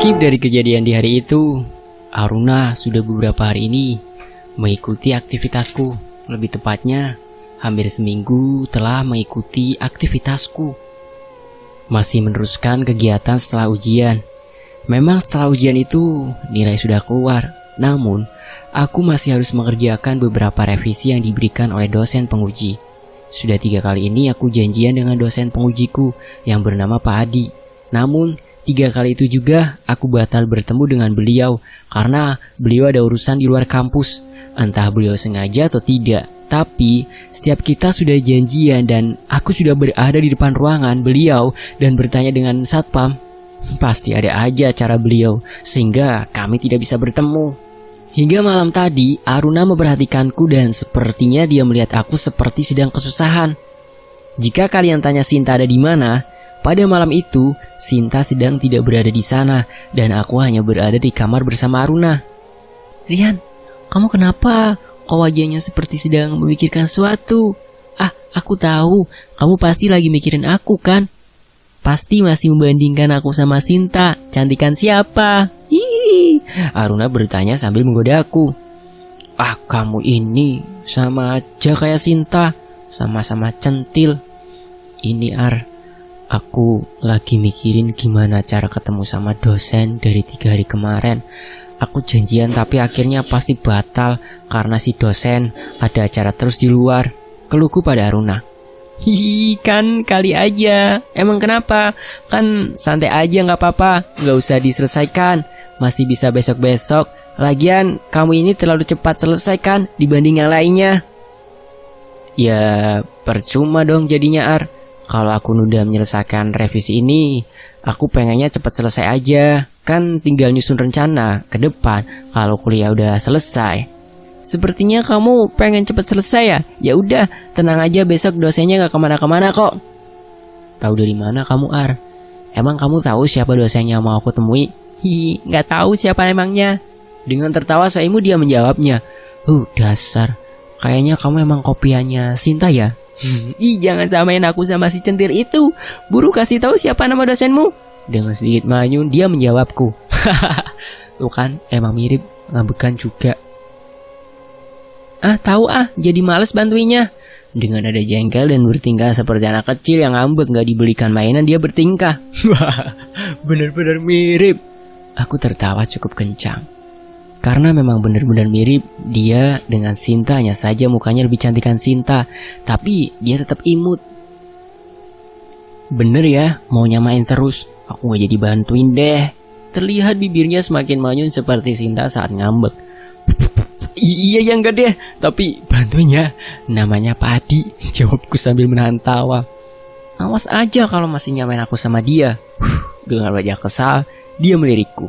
Mengutip dari kejadian di hari itu, Aruna sudah beberapa hari ini mengikuti aktivitasku. Lebih tepatnya, hampir seminggu telah mengikuti aktivitasku. Masih meneruskan kegiatan setelah ujian. Memang setelah ujian itu nilai sudah keluar, namun aku masih harus mengerjakan beberapa revisi yang diberikan oleh dosen penguji. Sudah 3 kali ini aku janjian dengan dosen pengujiku yang bernama Pak Adi. Namun 3 kali itu juga aku batal bertemu dengan beliau karena beliau ada urusan di luar kampus. Entah beliau sengaja atau tidak, tapi setiap kita sudah janjian dan aku sudah berada di depan ruangan beliau dan bertanya dengan satpam, pasti ada aja cara beliau sehingga kami tidak bisa bertemu. Hingga malam tadi Aruna memperhatikanku dan sepertinya dia melihat aku seperti sedang kesusahan. Jika kalian tanya Sinta ada di mana, pada malam itu Sinta sedang tidak berada di sana dan aku hanya berada di kamar bersama Aruna. "Rian, kamu kenapa? Kok wajahnya seperti sedang memikirkan sesuatu?" "Ah, aku tahu. Kamu pasti lagi mikirin aku kan? Pasti masih membandingkan aku sama Sinta. Cantikan siapa?" Hihi. Aruna bertanya sambil menggoda aku. "Ah, kamu ini sama aja kayak Sinta. Sama-sama centil. Ini aku lagi mikirin gimana cara ketemu sama dosen dari 3 hari kemarin. Aku janjian tapi akhirnya pasti batal karena si dosen ada acara terus di luar," keluhku pada Aruna. "Hihi, kan kali aja. Emang kenapa? Kan santai aja, gak apa-apa. Gak usah diselesaikan. Masih bisa besok-besok. Lagian kamu ini terlalu cepat selesai kan dibanding yang lainnya." "Ya percuma dong jadinya Kalau aku nunda menyelesaikan revisi ini, aku pengennya cepat selesai aja. Kan tinggal nyusun rencana ke depan kalau kuliah udah selesai." "Sepertinya kamu pengen cepat selesai ya? Ya udah, tenang aja, besok dosennya gak kemana-kemana kok." "Tahu dari mana kamu Emang kamu tahu siapa dosennya mau aku temui?" "Hihi, gak tahu siapa emangnya." Dengan tertawa Saimu dia menjawabnya. Dasar, kayaknya kamu emang kopiannya Sinta ya." "Ih, jangan samain aku sama si centil itu. Buru kasih tahu siapa nama dosenmu." Dengan sedikit manyun dia menjawabku. "Tuh kan, emang mirip, ngambekan juga." Tahu jadi males bantuinya." Dengan ada jengkel dan bertingkah seperti anak kecil yang ngambek gak dibelikan mainan, dia bertingkah. Wah, benar-benar mirip. Aku tertawa cukup kencang. Karena memang benar-benar mirip. Dia dengan Sinta, hanya saja mukanya lebih cantikan Sinta, tapi dia tetap imut. "Bener ya, mau nyamain terus. Aku gak jadi bantuin deh." Terlihat bibirnya semakin manyun seperti Sinta saat ngambek. "Iya ya enggak deh, tapi bantuin ya. Namanya Pak Adi," jawabku sambil menahan tawa. "Awas aja kalau masih nyamain aku sama dia." Dengan wajah kesal, dia melirikku.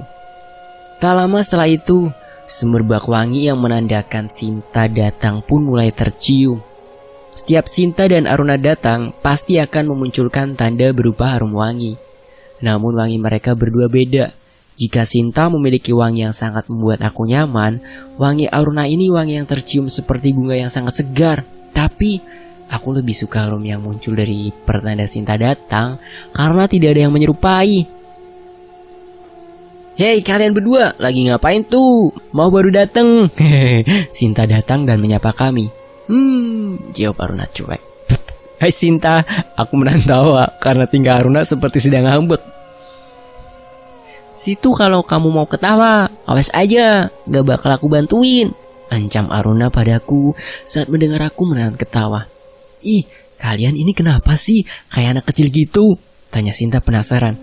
Tak lama setelah itu, semerbak wangi yang menandakan Sinta datang pun mulai tercium. Setiap Sinta dan Aruna datang, pasti akan memunculkan tanda berupa harum wangi. Namun wangi mereka berdua beda. Jika Sinta memiliki wangi yang sangat membuat aku nyaman, wangi Aruna ini wangi yang tercium seperti bunga yang sangat segar. Tapi aku lebih suka harum yang muncul dari pertanda Sinta datang, karena tidak ada yang menyerupai. "Hei kalian berdua, lagi ngapain tuh? Mau baru dateng?" Sinta datang dan menyapa kami. Jawab Aruna cuek. "Hai Sinta," aku menahan tawa karena tingkah Aruna seperti sedang ngambek. "Situ kalau kamu mau ketawa, awas aja, gak bakal aku bantuin," ancam Aruna padaku saat mendengar aku menahan ketawa. "Ih, kalian ini kenapa sih? Kayak anak kecil gitu?" tanya Sinta penasaran.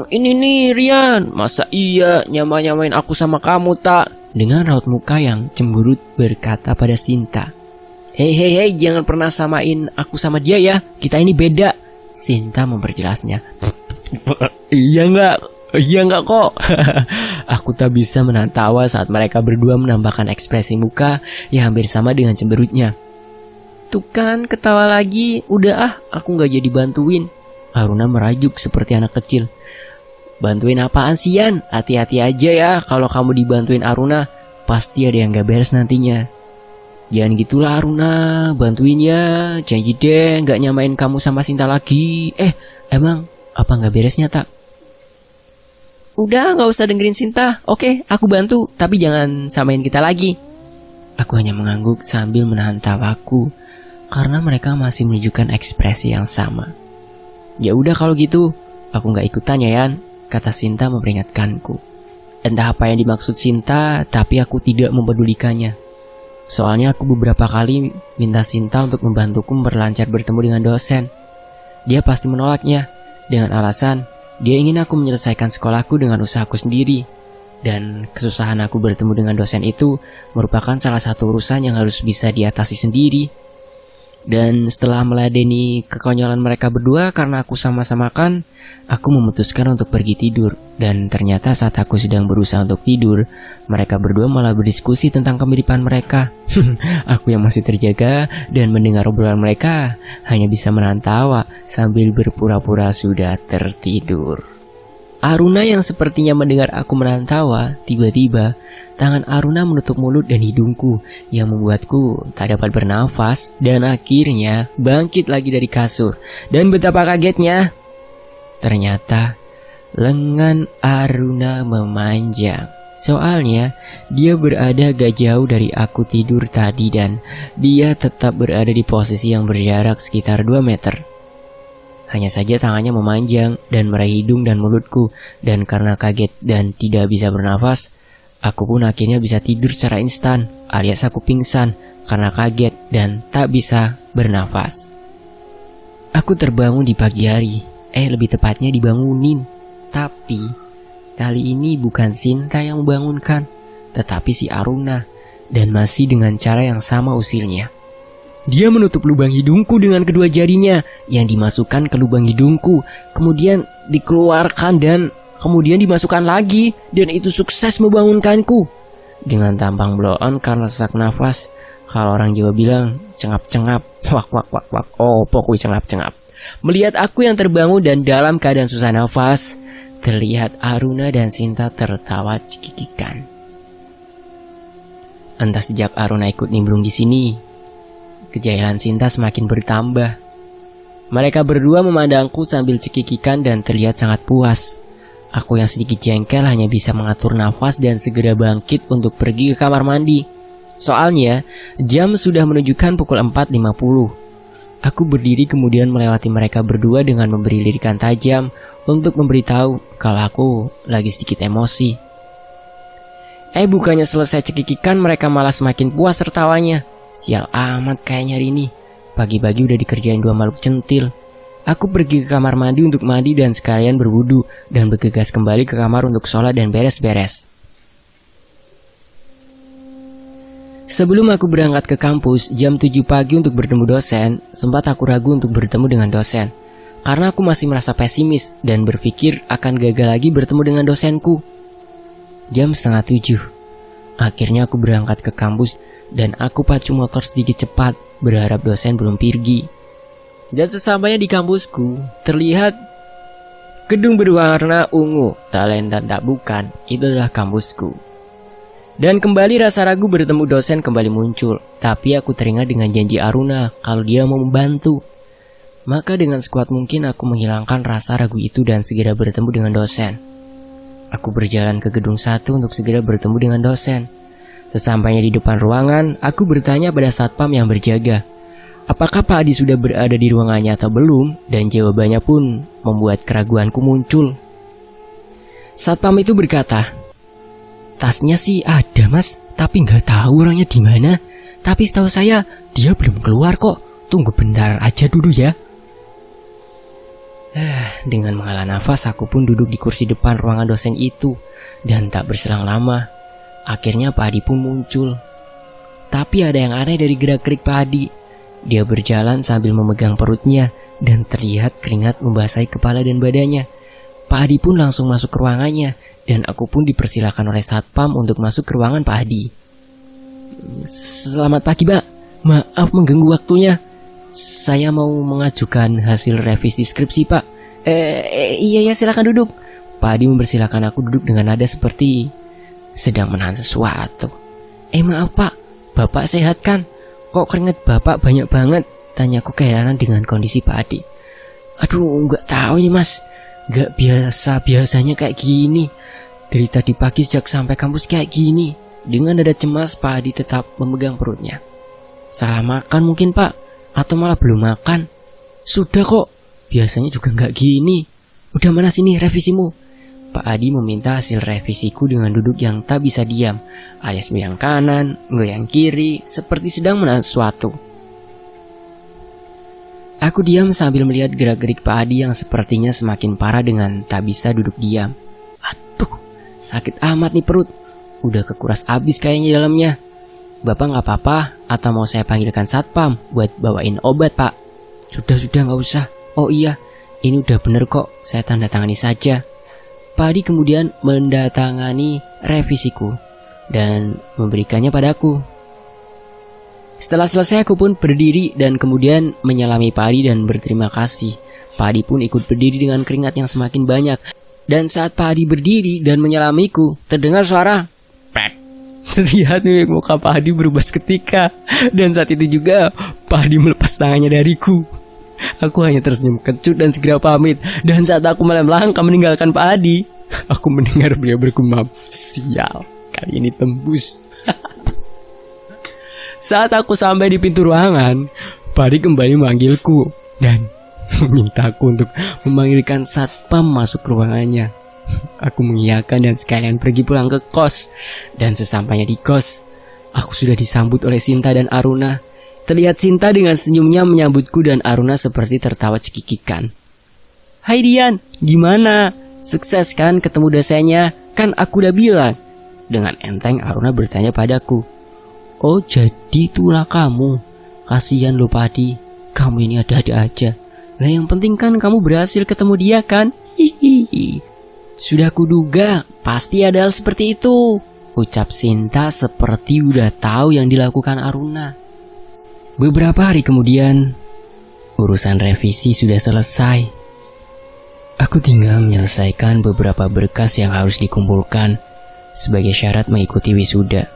Ini nih Rian, masa iya nyamain aku sama kamu tak?" Dengan raut muka yang cemberut berkata pada Sinta. Hei, jangan pernah samain aku sama dia ya, kita ini beda," Sinta memperjelasnya. Iya enggak kok." Aku tak bisa menahan tawa saat mereka berdua menambahkan ekspresi muka yang hampir sama dengan cemberutnya. "Tuh kan ketawa lagi, udah aku gak jadi bantuin." Aruna merajuk seperti anak kecil. "Bantuin apaan sih Yan? Hati-hati aja ya kalau kamu dibantuin Aruna, pasti ada yang gak beres nantinya." "Jangan gitulah Aruna, bantuin ya, janji deh gak nyamain kamu sama Sinta lagi." Emang apa gak beresnya tak?" Udah gak usah dengerin Sinta. Oke, aku bantu, tapi jangan samain kita lagi. Aku hanya mengangguk sambil menahan tawaku karena mereka masih menunjukkan ekspresi yang sama. Ya udah kalau gitu, aku gak ikutan ya Yan, kata Sinta memperingatkanku. Entah apa yang dimaksud Sinta, tapi aku tidak mempedulikannya. Soalnya aku beberapa kali minta Sinta untuk membantuku memperlancar bertemu dengan dosen. Dia pasti menolaknya dengan alasan dia ingin aku menyelesaikan sekolahku dengan usahaku sendiri. Dan kesusahan aku bertemu dengan dosen itu merupakan salah satu urusan yang harus bisa diatasi sendiri. Dan setelah meladeni kekonyolan mereka berdua karena aku sama-samakan, aku memutuskan untuk pergi tidur. Dan ternyata saat aku sedang berusaha untuk tidur, mereka berdua malah berdiskusi tentang kemiripan mereka. Aku yang masih terjaga dan mendengar obrolan mereka hanya bisa menahan tawa sambil berpura-pura sudah tertidur. Aruna yang sepertinya mendengar aku menahan tawa, tiba-tiba tangan Aruna menutup mulut dan hidungku yang membuatku tak dapat bernafas dan akhirnya bangkit lagi dari kasur. Dan betapa kagetnya, ternyata lengan Aruna memanjang. Soalnya dia berada gak jauh dari aku tidur tadi dan dia tetap berada di posisi yang berjarak sekitar 2 meter. Hanya saja tangannya memanjang dan meraih hidung dan mulutku. Dan karena kaget dan tidak bisa bernafas, aku pun akhirnya bisa tidur secara instan, alias aku pingsan karena kaget dan tak bisa bernafas. Aku terbangun di pagi hari, lebih tepatnya dibangunin. Tapi kali ini bukan Sinta yang membangunkan, tetapi si Aruna, dan masih dengan cara yang sama usilnya. Dia menutup lubang hidungku dengan kedua jarinya yang dimasukkan ke lubang hidungku, kemudian dikeluarkan dan kemudian dimasukkan lagi, dan itu sukses membangunkanku. Dengan tampang blow on karena sesak nafas. Kalau orang Jawa bilang cengap-cengap, wak wak wak wak, oh pokoknya cengap-cengap. Melihat aku yang terbangun dan dalam keadaan susah nafas, terlihat Aruna dan Sinta tertawa cekikikan. Entah sejak Aruna ikut nimbrung di sini, kejahilan Sinta semakin bertambah. Mereka berdua memandangku sambil cekikikan dan terlihat sangat puas. Aku yang sedikit jengkel hanya bisa mengatur nafas dan segera bangkit untuk pergi ke kamar mandi. Soalnya jam sudah menunjukkan pukul 4.50. Aku berdiri kemudian melewati mereka berdua dengan memberi lirikan tajam untuk memberitahu kalau aku lagi sedikit emosi. Bukannya selesai cekikikan mereka malah semakin puas tertawanya. Sial amat kayaknya hari ini. Pagi-pagi udah dikerjain 2 makhluk centil. Aku pergi ke kamar mandi untuk mandi dan sekalian berwudu dan bergegas kembali ke kamar untuk sholat dan beres-beres. Sebelum aku berangkat ke kampus jam 7 pagi untuk bertemu dosen, sempat aku ragu untuk bertemu dengan dosen. Karena aku masih merasa pesimis dan berpikir akan gagal lagi bertemu dengan dosenku. Jam 6:30. Akhirnya aku berangkat ke kampus dan aku pacu motor sedikit cepat berharap dosen belum pergi. Dan sesampainya di kampusku, terlihat gedung berwarna ungu. Tak lain dan tak bukan, itu adalah kampusku. Dan kembali rasa ragu bertemu dosen kembali muncul. Tapi aku teringat dengan janji Aruna kalau dia mau membantu. Maka dengan sekuat mungkin aku menghilangkan rasa ragu itu dan segera bertemu dengan dosen. Aku berjalan ke gedung 1 untuk segera bertemu dengan dosen. Sesampainya di depan ruangan, aku bertanya pada satpam yang berjaga, apakah Pak Adi sudah berada di ruangannya atau belum? Dan jawabannya pun membuat keraguanku muncul. Satpam itu berkata, tasnya sih ada mas, tapi nggak tahu orangnya di mana. Tapi setahu saya dia belum keluar kok. Tunggu bentar aja dulu ya. Dengan menghela nafas, aku pun duduk di kursi depan ruangan dosen itu. Dan tak berselang lama, akhirnya Pak Adi pun muncul. Tapi ada yang aneh dari gerak-gerik Pak Adi. Dia berjalan sambil memegang perutnya dan terlihat keringat membasahi kepala dan badannya. Pak Adi pun langsung masuk ke ruangannya dan aku pun dipersilakan oleh satpam untuk masuk ke ruangan Pak Adi. Selamat pagi Pak, maaf mengganggu waktunya. Saya mau mengajukan hasil revisi skripsi Pak. Iya silakan duduk. Pak Adi mempersilakan aku duduk dengan nada seperti sedang menahan sesuatu. Maaf Pak, Bapak sehat kan? Kok keringat Bapak banyak banget? Tanyaku keheranan dengan kondisi Pak Adi. Aduh, nggak tahu nih Mas. Gak biasanya kayak gini. Dari tadi pagi sejak sampai kampus kayak gini. Dengan nada cemas, Pak Adi tetap memegang perutnya. Salah makan mungkin, Pak, atau malah belum makan. Sudah kok, biasanya juga gak gini. Udah, mana sini revisimu? Pak Adi meminta hasil revisiku dengan duduk yang tak bisa diam, alias goyang kanan, goyang kiri, seperti sedang menahan sesuatu. Aku diam sambil melihat gerak-gerik Pak Adi yang sepertinya semakin parah dengan tak bisa duduk diam. Aduh, sakit amat nih perut. Udah kekuras abis kayaknya dalamnya. Bapak gak apa-apa atau mau saya panggilkan satpam buat bawain obat, Pak? Sudah gak usah. Oh iya, ini udah bener kok, saya tanda tangani saja. Pak Adi kemudian mendatangani revisiku dan memberikannya padaku. Setelah selesai aku pun berdiri dan kemudian menyalami Pak Adi dan berterima kasih. Pak Adi pun ikut berdiri dengan keringat yang semakin banyak. Dan saat Pak Adi berdiri dan menyalamiku, terdengar suara pet. Terlihat nih muka Pak Adi berubah seketika. Dan saat itu juga Pak Adi melepas tangannya dariku. Aku hanya tersenyum kecut dan segera pamit. Dan saat aku melangkah meninggalkan Pak Adi, aku mendengar beliau bergumam, sial, kali ini tembus. Saat aku sampai di pintu ruangan, Pak Adi kembali memanggilku dan memintaku untuk memanggilkan satpam masuk ke ruangannya. Aku mengiyakan dan sekalian pergi pulang ke kos. Dan sesampainya di kos, aku sudah disambut oleh Sinta dan Aruna. Terlihat Sinta dengan senyumnya menyambutku dan Aruna seperti tertawa cekikikan. Hai Dian, gimana? Sukses kan ketemu dosennya? Kan aku udah bilang. Dengan enteng Aruna bertanya padaku. Oh jadi itulah kamu. Kasihan lo Pak Adi, kamu ini ada-ada aja. Nah yang penting kan kamu berhasil ketemu dia kan? Hihihi. Sudah kuduga, pasti ada hal seperti itu, ucap Sinta seperti udah tahu yang dilakukan Aruna. Beberapa hari kemudian, urusan revisi sudah selesai. Aku tinggal menyelesaikan beberapa berkas yang harus dikumpulkan sebagai syarat mengikuti wisuda.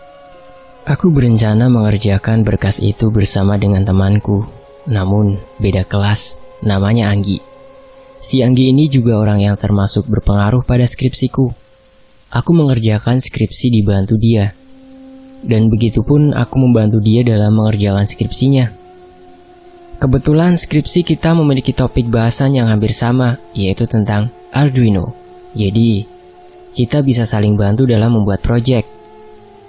Aku berencana mengerjakan berkas itu bersama dengan temanku, namun beda kelas, namanya Anggi. Si Anggi ini juga orang yang termasuk berpengaruh pada skripsiku. Aku mengerjakan skripsi dibantu dia. Dan begitupun aku membantu dia dalam mengerjakan skripsinya. Kebetulan skripsi kita memiliki topik bahasan yang hampir sama, yaitu tentang Arduino. Jadi, kita bisa saling bantu dalam membuat proyek.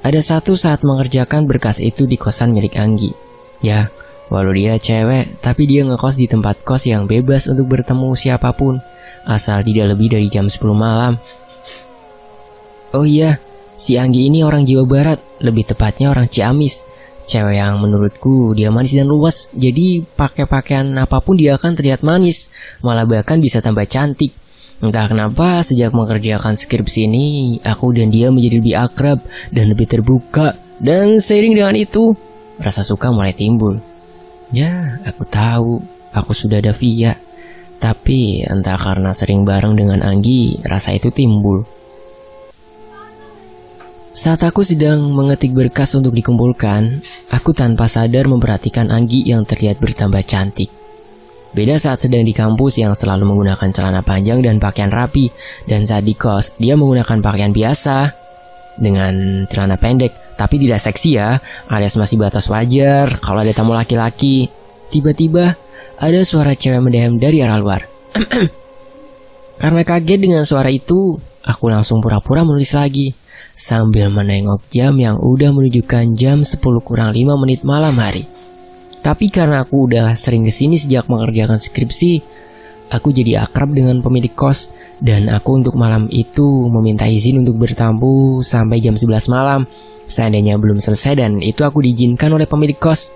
Ada satu saat mengerjakan berkas itu di kosan milik Anggi. Ya, walau dia cewek, tapi dia ngekos di tempat kos yang bebas untuk bertemu siapapun, asal tidak lebih dari jam 10 malam. Oh iya, si Anggi ini orang Jawa Barat, lebih tepatnya orang Ciamis. Cewek yang menurutku dia manis dan luas, jadi pakai pakaian apapun dia akan terlihat manis, malah bahkan bisa tambah cantik. Entah kenapa sejak mengerjakan skripsi ini, aku dan dia menjadi lebih akrab dan lebih terbuka. Dan seiring dengan itu, rasa suka mulai timbul. Ya, aku tahu, aku sudah ada via. Tapi entah karena sering bareng dengan Anggi, rasa itu timbul. Saat aku sedang mengetik berkas untuk dikumpulkan, aku tanpa sadar memperhatikan Anggi yang terlihat bertambah cantik. Beda saat sedang di kampus yang selalu menggunakan celana panjang dan pakaian rapi, dan saat di kos dia menggunakan pakaian biasa dengan celana pendek, tapi tidak seksi ya, alias masih batas wajar kalau ada tamu laki-laki. Tiba-tiba ada suara cewek mendehem dari arah luar. Karena kaget dengan suara itu, aku langsung pura-pura menulis lagi sambil menengok jam yang udah menunjukkan jam 10 kurang 5 menit malam hari. Tapi karena aku udah sering kesini sejak mengerjakan skripsi, aku jadi akrab dengan pemilik kos. Dan aku untuk malam itu meminta izin untuk bertamu sampai jam 11 malam. Seandainya belum selesai dan itu aku diizinkan oleh pemilik kos.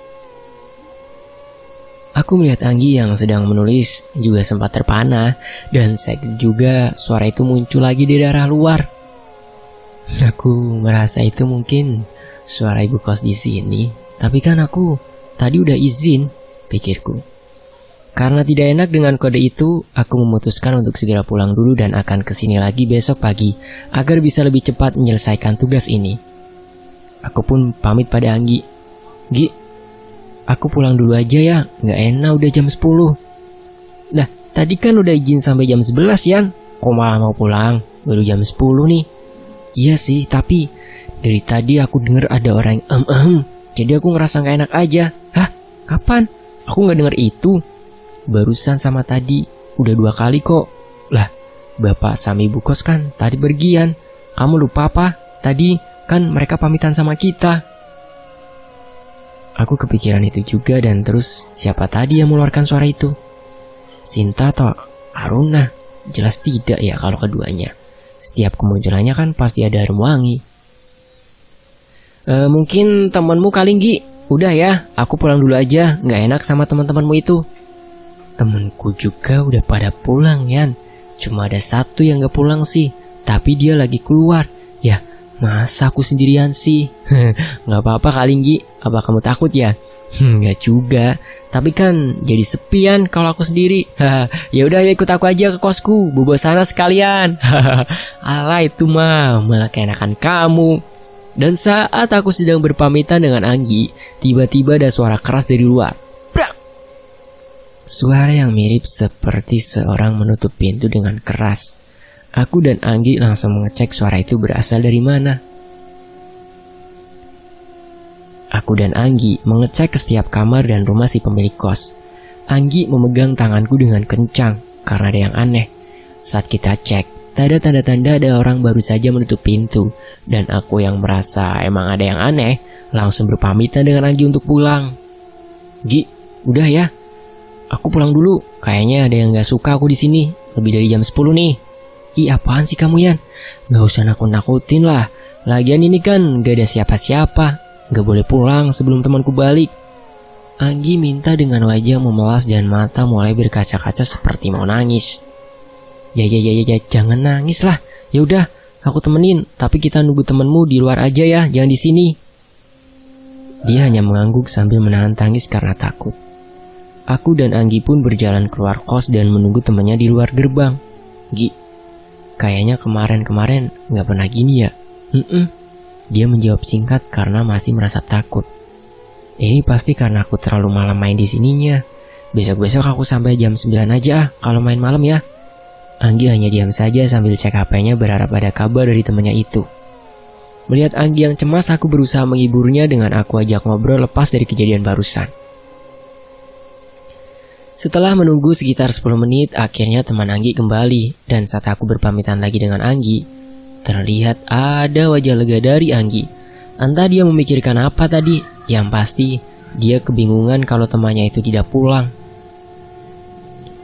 Aku melihat Anggi yang sedang menulis juga sempat terpana. Dan saat itu juga suara itu muncul lagi dari arah luar. Aku merasa itu mungkin suara ibu kos di sini. Tapi kan aku tadi udah izin, pikirku. Karena tidak enak dengan kode itu, aku memutuskan untuk segera pulang dulu dan akan kesini lagi besok pagi agar bisa lebih cepat menyelesaikan tugas ini. Aku pun pamit pada Anggi. Gi, aku pulang dulu aja ya, gak enak udah jam 10. Nah, Tadi kan udah izin sampai jam 11, Yan. Kok malah mau pulang? Baru jam 10 nih. Iya sih, tapi dari tadi aku denger ada orang yang jadi aku ngerasa gak enak aja. Hah? Kapan? Aku gak denger itu. Barusan sama tadi. Udah 2 kali kok. Lah, bapak sama ibu kos kan tadi pergian. Kamu lupa apa? Tadi kan mereka pamitan sama kita. Aku kepikiran itu juga dan terus siapa tadi yang mengeluarkan suara itu? Sinta atau Aruna? Jelas tidak ya kalau keduanya. Setiap kemunculannya kan pasti ada harum wangi. Mungkin temanmu kali, Gi. Udah ya, aku pulang dulu aja. Gak enak sama teman-temanmu itu. Temenku juga udah pada pulang, Yan. Cuma ada satu yang gak pulang sih. Tapi dia lagi keluar. Ya, masa aku sendirian sih? Gak apa-apa kali, Gi. Apa kamu takut ya? Gak juga. Tapi kan jadi sepian kalau aku sendiri. Ya udah, ikut aku aja ke kosku. Bobo sana sekalian. Alah itu mah, malah keenakan kamu. Dan saat aku sedang berpamitan dengan Anggi, tiba-tiba ada suara keras dari luar. Brak! Suara yang mirip seperti seorang menutup pintu dengan keras. Aku dan Anggi langsung mengecek suara itu berasal dari mana. Aku dan Anggi mengecek ke setiap kamar dan rumah si pemilik kos. Anggi memegang tanganku dengan kencang karena ada yang aneh. Saat kita cek, tak ada tanda-tanda ada orang baru saja menutup pintu. Dan aku yang merasa emang ada yang aneh, langsung berpamitan dengan Anggi untuk pulang. Gi, udah ya. Aku pulang dulu. Kayaknya ada yang gak suka aku di sini. Lebih dari jam 10 nih. Ih, apaan sih kamu, Yan? Gak usah nakut-nakutin lah. Lagian ini kan gak ada siapa-siapa. Gak boleh pulang sebelum temanku balik. Anggi minta dengan wajah memelas dan mata mulai berkaca-kaca seperti mau nangis. Ya, jangan nangis lah. Ya udah, aku temenin. Tapi kita nunggu temenmu di luar aja ya, jangan di sini. Dia hanya mengangguk sambil menahan tangis karena takut. Aku dan Anggi pun berjalan keluar kos dan menunggu temannya di luar gerbang. Gi, kayaknya kemarin gak pernah gini ya. Dia menjawab singkat karena masih merasa takut. Ini pasti karena aku terlalu malam main di sininya. Besok-besok aku sampai jam 9 aja kalau main malam ya. Anggi hanya diam saja sambil cek HP-nya berharap ada kabar dari temannya itu. Melihat Anggi yang cemas, aku berusaha menghiburnya dengan aku ajak ngobrol lepas dari kejadian barusan. Setelah menunggu sekitar 10 menit, akhirnya teman Anggi kembali. Dan saat aku berpamitan lagi dengan Anggi, terlihat ada wajah lega dari Anggi. Entah dia memikirkan apa tadi. Yang pasti, dia kebingungan kalau temannya itu tidak pulang.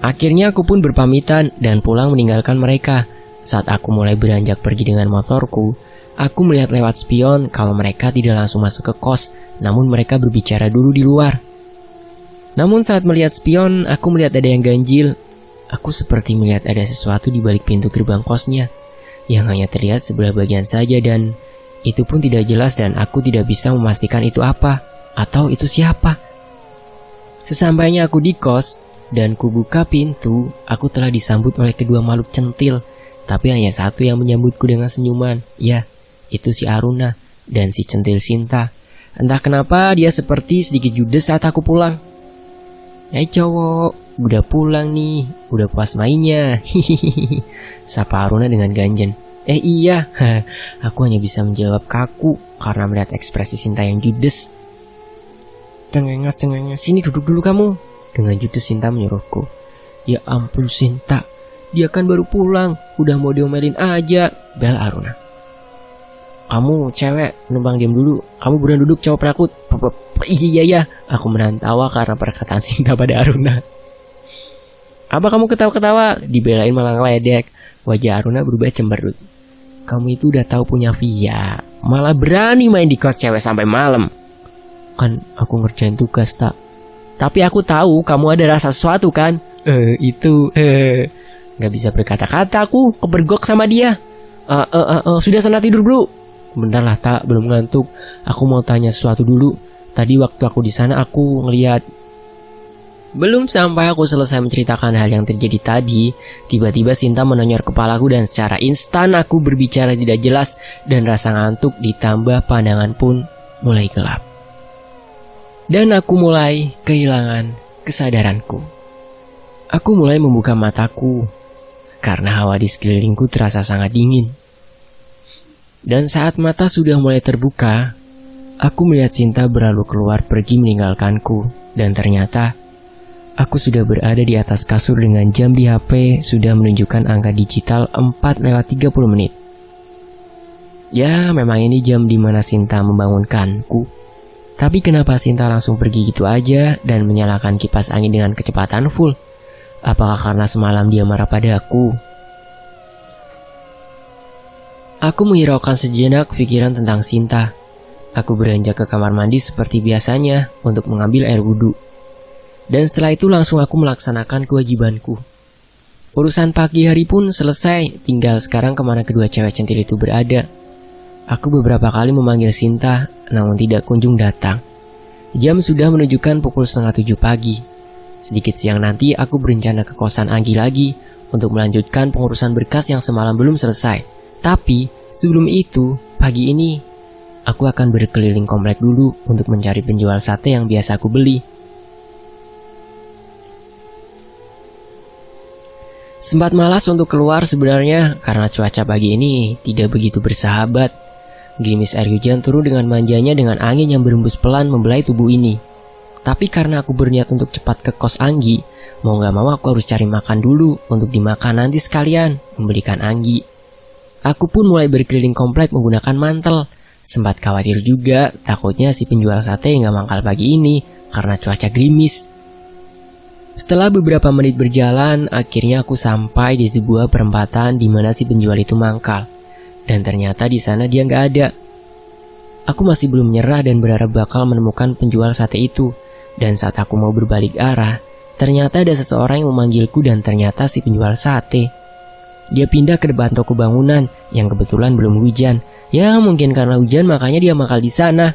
Akhirnya aku pun berpamitan dan pulang meninggalkan mereka. Saat aku mulai beranjak pergi dengan motorku, aku melihat lewat spion kalau mereka tidak langsung masuk ke kos, namun mereka berbicara dulu di luar. Namun saat melihat spion, aku melihat ada yang ganjil. Aku seperti melihat ada sesuatu di balik pintu gerbang kosnya, yang hanya terlihat sebelah bagian saja dan itu pun tidak jelas dan aku tidak bisa memastikan itu apa atau itu siapa. Sesampainya aku di kos dan kubuka pintu, aku telah disambut oleh kedua makhluk centil, tapi hanya satu yang menyambutku dengan senyuman. Ya, itu si Aruna dan si centil Sinta. Entah kenapa dia seperti sedikit judes saat aku pulang. Hai cowok, udah pulang nih, udah puas mainnya. Hihihi, sapa Aruna dengan ganjen. Iya, aku hanya bisa menjawab kaku karena melihat ekspresi Sinta yang judes. Cengenges, sini duduk dulu kamu. Dengan judes Sinta menyuruhku. Ya ampun Sinta, dia kan baru pulang, udah mau diomelin aja, bel Aruna. Kamu cewek, numpang diam dulu. Kamu buruan duduk, cowok penakut. Iya, aku menahan tawa karena perkataan Sinta pada Aruna. Apa kamu ketawa-ketawa? Dibelain malah ngeledek. Wajah Aruna berubah cemberut. Kamu itu udah tahu punya Via, malah berani main di kos cewek sampai malam. Kan aku ngerjain tugas tak. Tapi aku tahu kamu ada rasa sesuatu kan? Gak bisa berkata-kata aku, kebergok sama dia. Sudah sana tidur dulu. Bentar lah tak, belum ngantuk. Aku mau tanya sesuatu dulu. Tadi waktu aku di sana aku ngelihat. Belum sampai aku selesai menceritakan hal yang terjadi tadi, tiba-tiba Sinta menonyor kepalaku dan secara instan aku berbicara tidak jelas dan rasa ngantuk ditambah pandangan pun mulai gelap. Dan aku mulai kehilangan kesadaranku. Aku mulai membuka mataku karena hawa di sekelilingku terasa sangat dingin. Dan saat mata sudah mulai terbuka, aku melihat Sinta berlalu keluar pergi meninggalkanku. Dan ternyata aku sudah berada di atas kasur dengan jam di HP sudah menunjukkan angka digital 4:30 menit. Ya, memang ini jam di mana Sinta membangunkanku. Tapi kenapa Sinta langsung pergi gitu aja dan menyalakan kipas angin dengan kecepatan full? Apakah karena semalam dia marah padaku? Aku menghiraukan sejenak pikiran tentang Sinta. Aku beranjak ke kamar mandi seperti biasanya untuk mengambil air wudhu. Dan setelah itu langsung aku melaksanakan kewajibanku. Urusan pagi hari pun selesai, tinggal sekarang kemana kedua cewek centil itu berada. Aku beberapa kali memanggil Sinta, namun tidak kunjung datang. Jam sudah menunjukkan pukul 6:30 pagi. Sedikit siang nanti aku berencana ke kosan Anggi lagi untuk melanjutkan pengurusan berkas yang semalam belum selesai. Tapi sebelum itu, pagi ini aku akan berkeliling komplek dulu untuk mencari penjual sate yang biasa aku beli. Sempat malas untuk keluar sebenarnya karena cuaca pagi ini tidak begitu bersahabat. Gerimis air hujan turun dengan manjanya dengan angin yang berembus pelan membelai tubuh ini. Tapi karena aku berniat untuk cepat ke kos Anggi, mau gak mau aku harus cari makan dulu untuk dimakan nanti sekalian membelikan Anggi. Aku pun mulai berkeliling komplek menggunakan mantel. Sempat khawatir juga takutnya si penjual sate gak mangkal pagi ini karena cuaca gerimis. Setelah beberapa menit berjalan, akhirnya aku sampai di sebuah perempatan di mana si penjual itu mangkal. Dan ternyata di sana dia nggak ada. Aku masih belum menyerah dan berharap bakal menemukan penjual sate itu. Dan saat aku mau berbalik arah, ternyata ada seseorang yang memanggilku dan ternyata si penjual sate. Dia pindah ke depan toko bangunan yang kebetulan belum hujan. Ya mungkin karena hujan makanya dia mangkal di sana.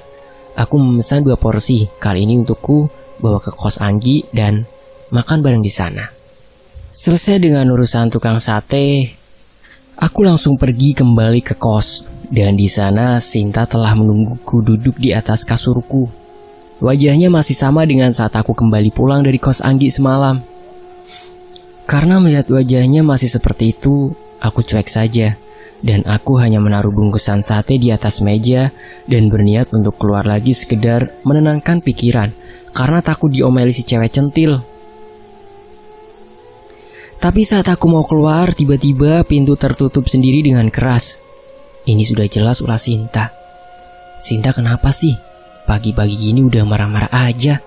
Aku memesan 2 porsi, kali ini untukku, bawa ke kos Anggi dan makan bareng di sana. Selesai dengan urusan tukang sate, aku langsung pergi kembali ke kos. Dan di sana Sinta telah menungguku duduk di atas kasurku. Wajahnya masih sama dengan saat aku kembali pulang dari kos Anggi semalam. Karena melihat wajahnya masih seperti itu, aku cuek saja. Dan aku hanya menaruh bungkusan sate di atas meja dan berniat untuk keluar lagi sekedar menenangkan pikiran karena takut diomeli si cewek centil. Tapi saat aku mau keluar, tiba-tiba pintu tertutup sendiri dengan keras. Ini sudah jelas ulah Sinta. Sinta kenapa sih? Pagi-pagi ini udah marah-marah aja.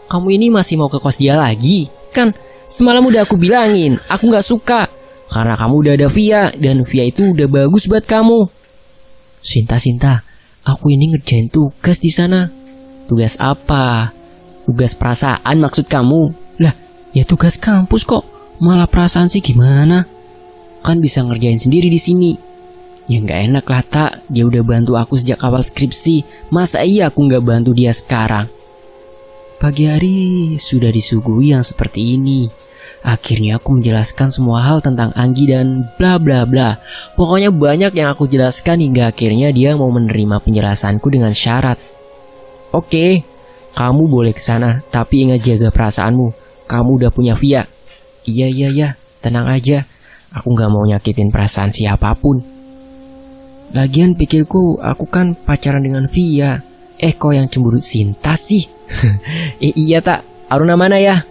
Kamu ini masih mau ke kos dia lagi? Kan semalam udah aku bilangin, aku gak suka. Karena kamu udah ada Via, dan Via itu udah bagus buat kamu. Sinta, aku ini ngerjain tugas di sana. Tugas apa? Tugas perasaan maksud kamu? Lah, ya tugas kampus kok. Malah perasaan sih gimana? Kan bisa ngerjain sendiri di sini. Ya nggak enak lah tak, dia udah bantu aku sejak awal skripsi. Masa iya aku nggak bantu dia sekarang? Pagi hari sudah disuguhi yang seperti ini. Akhirnya aku menjelaskan semua hal tentang Anggi dan bla bla bla. Pokoknya banyak yang aku jelaskan hingga akhirnya dia mau menerima penjelasanku dengan syarat. Oke, kamu boleh kesana, tapi ingat jaga perasaanmu. Kamu udah punya Via. Iya, tenang aja. Aku gak mau nyakitin perasaan siapapun. Lagian pikirku, aku kan pacaran dengan Via. Kok yang cemburu Sinta sih? Iya tak, Aruna mana ya?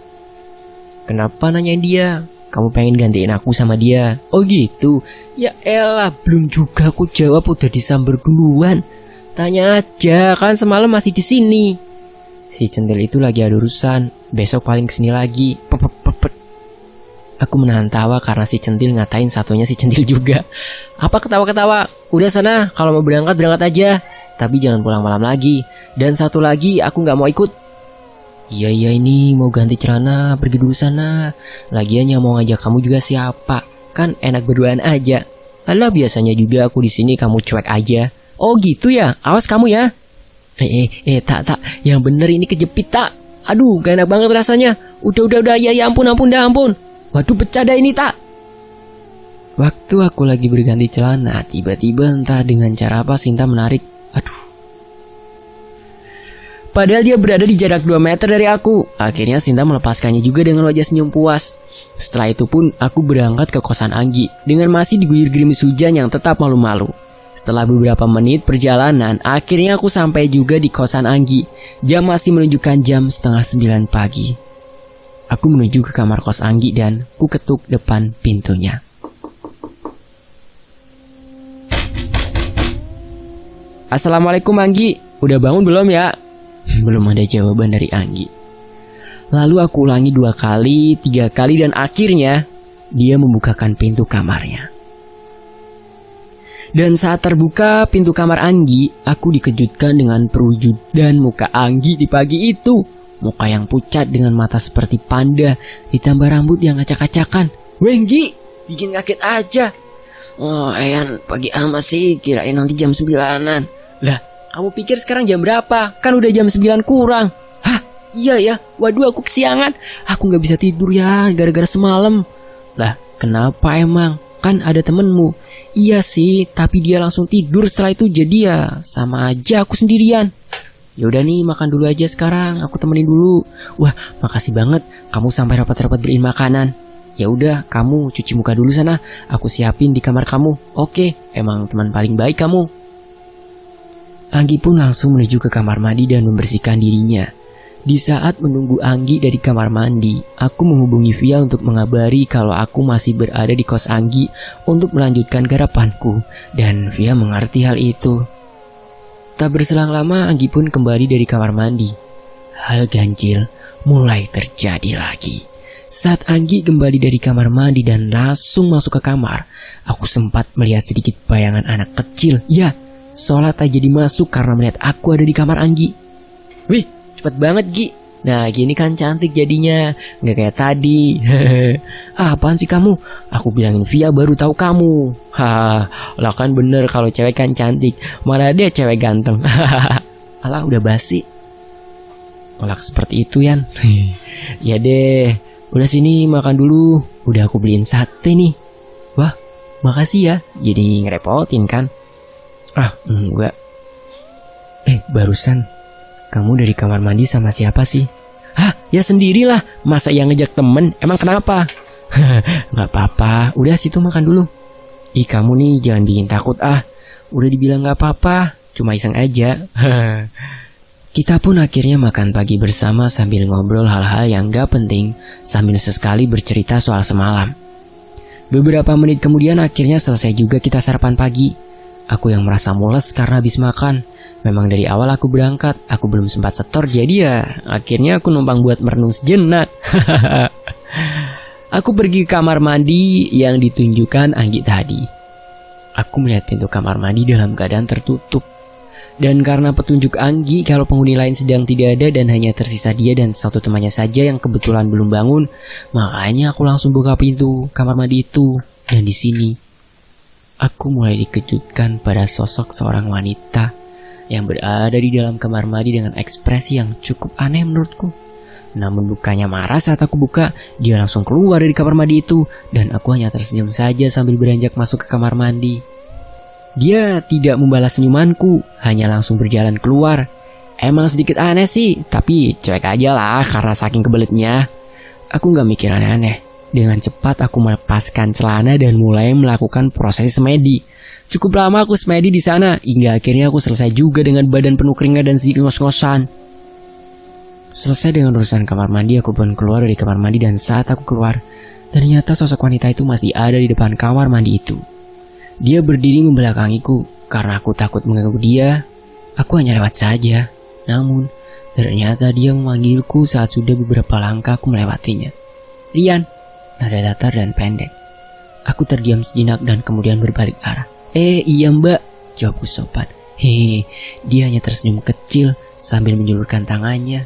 Kenapa nanyain dia? Kamu pengen gantiin aku sama dia? Oh gitu? Ya elah, belum juga aku jawab udah disamber duluan. Tanya aja, kan semalam masih di sini. Si centil itu lagi ada urusan. Besok paling kesini lagi. Aku menahan tawa karena si centil ngatain satunya si centil juga. Apa ketawa-ketawa? Udah sana, kalau mau berangkat aja. Tapi jangan pulang malam lagi. Dan satu lagi, aku gak mau ikut. Iya ini mau ganti celana, pergi dulu sana. Lagian yang mau ngajak kamu juga siapa? Kan enak berduaan aja. Alah biasanya juga aku di sini kamu cuek aja. Oh gitu ya, awas kamu ya. Tak, yang bener ini kejepit tak. Aduh, gak enak banget rasanya. Udah, ya ampun. Waduh, pecah dah ini tak. Waktu aku lagi berganti celana, tiba-tiba entah dengan cara apa Sinta menarik. Aduh. Padahal dia berada di jarak 2 meter dari aku. Akhirnya Sinta melepaskannya juga dengan wajah senyum puas. Setelah itu pun aku berangkat ke kosan Anggi dengan masih diguyur gerimis hujan yang tetap malu-malu. Setelah beberapa menit perjalanan, akhirnya aku sampai juga di kosan Anggi. Jam masih menunjukkan jam 8:30 pagi. Aku menuju ke kamar kos Anggi dan ku ketuk depan pintunya. Assalamualaikum Anggi, udah bangun belum ya? Belum ada jawaban dari Anggi. Lalu aku ulangi 2 kali, 3 kali dan akhirnya dia membukakan pintu kamarnya. Dan saat terbuka pintu kamar Anggi, aku dikejutkan dengan perwujudan muka Anggi di pagi itu. Muka yang pucat dengan mata seperti panda, ditambah rambut yang acak-acakan. Weh Nggi, bikin kaget aja. Oh Eyan, pagi amat sih, kirain nanti jam 9-an. Lah, kamu pikir sekarang jam berapa? Kan udah jam 9 kurang. Hah, iya ya, waduh aku kesiangan. Aku gak bisa tidur ya, gara-gara semalam. Lah, kenapa emang? Kan ada temenmu. Iya sih, tapi dia langsung tidur setelah itu, jadi ya sama aja aku sendirian. Yaudah nih, makan dulu aja sekarang, aku temenin dulu. Wah, makasih banget, kamu sampai rapat-rapat beliin makanan. Ya udah, kamu cuci muka dulu sana, aku siapin di kamar kamu. Oke, emang teman paling baik kamu. Anggi pun langsung menuju ke kamar mandi dan membersihkan dirinya. Di saat menunggu Anggi dari kamar mandi, aku menghubungi Via untuk mengabari kalau aku masih berada di kos Anggi untuk melanjutkan garapanku, dan Via mengerti hal itu. Tak berselang lama, Anggi pun kembali dari kamar mandi. Hal ganjil mulai terjadi lagi. Saat Anggi kembali dari kamar mandi dan langsung masuk ke kamar, aku sempat melihat sedikit bayangan anak kecil. Ya, sholat tak jadi masuk karena melihat aku ada di kamar Anggi. Wih, cepet banget Gi. Nah gini kan cantik jadinya, nggak kayak tadi. Apaan sih kamu? Aku bilangin Via baru tahu kamu. Lah kan bener kalau cewek kan cantik, mana dia cewek ganteng. Alah udah basi. Olak seperti itu Yan. Ya deh, udah sini makan dulu. Udah aku beliin sate nih. Wah makasih ya, jadi ngerepotin kan? Ah enggak. Barusan kamu dari kamar mandi sama siapa sih? Hah, ya sendirilah. Masa yang ngejak temen? Emang kenapa? Gak apa-apa, udah situ makan dulu. Ih kamu nih jangan bikin takut ah. Udah dibilang gak apa-apa, cuma iseng aja. Kita pun akhirnya makan pagi bersama sambil ngobrol hal-hal yang gak penting, sambil sesekali bercerita soal semalam. Beberapa menit kemudian akhirnya selesai juga kita sarapan pagi. Aku yang merasa mules karena habis makan. Memang dari awal aku berangkat, aku belum sempat setor, jadi ya akhirnya aku numpang buat merenung sejenak. Aku pergi ke kamar mandi yang ditunjukkan Anggi tadi. Aku melihat pintu kamar mandi dalam keadaan tertutup. Dan karena petunjuk Anggi kalau penghuni lain sedang tidak ada dan hanya tersisa dia dan satu temannya saja yang kebetulan belum bangun, makanya aku langsung buka pintu kamar mandi itu. Dan di sini aku mulai dikejutkan pada sosok seorang wanita yang berada di dalam kamar mandi dengan ekspresi yang cukup aneh menurutku. Namun bukannya marah saat aku buka, dia langsung keluar dari kamar mandi itu, dan aku hanya tersenyum saja sambil beranjak masuk ke kamar mandi. Dia tidak membalas senyumanku, hanya langsung berjalan keluar. Emang sedikit aneh sih, tapi cuek aja lah karena saking kebelitnya. Aku gak mikir aneh-aneh. Dengan cepat aku melepaskan celana dan mulai melakukan proses semedi. Cukup lama aku semedi di sana hingga akhirnya aku selesai juga dengan badan penuh keringat dan sedikit ngos-ngosan. Selesai dengan urusan kamar mandi, aku pun keluar dari kamar mandi dan saat aku keluar, ternyata sosok wanita itu masih ada di depan kamar mandi itu. Dia berdiri membelakangiku karena aku takut mengganggu dia. Aku hanya lewat saja. Namun ternyata dia memanggilku saat sudah beberapa langkah aku melewatinya. Rian, nada datar dan pendek. Aku terdiam sejenak dan kemudian berbalik arah. Iya mbak, jawabku sopan. Dia hanya tersenyum kecil sambil menjulurkan tangannya.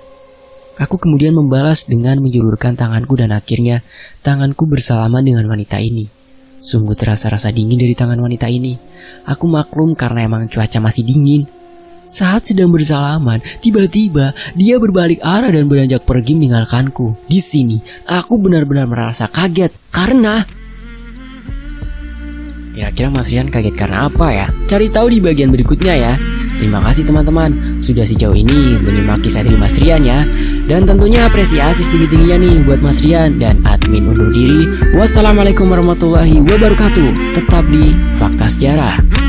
Aku kemudian membalas dengan menjulurkan tanganku dan akhirnya tanganku bersalaman dengan wanita ini. Sungguh terasa rasa dingin dari tangan wanita ini. Aku maklum karena emang cuaca masih dingin. Saat sedang bersalaman, tiba-tiba dia berbalik arah dan beranjak pergi meninggalkanku. Di sini, aku benar-benar merasa kaget karena... Kira-kira Mas Rian kaget karena apa ya? Cari tahu di bagian berikutnya ya. Terima kasih teman-teman sudah sejauh ini menyimak kisah dari Mas Rian ya. Dan tentunya apresiasi setinggi-tingginya nih buat Mas Rian dan admin undur diri. Wassalamualaikum warahmatullahi wabarakatuh. Tetap di Fakta Sejarah.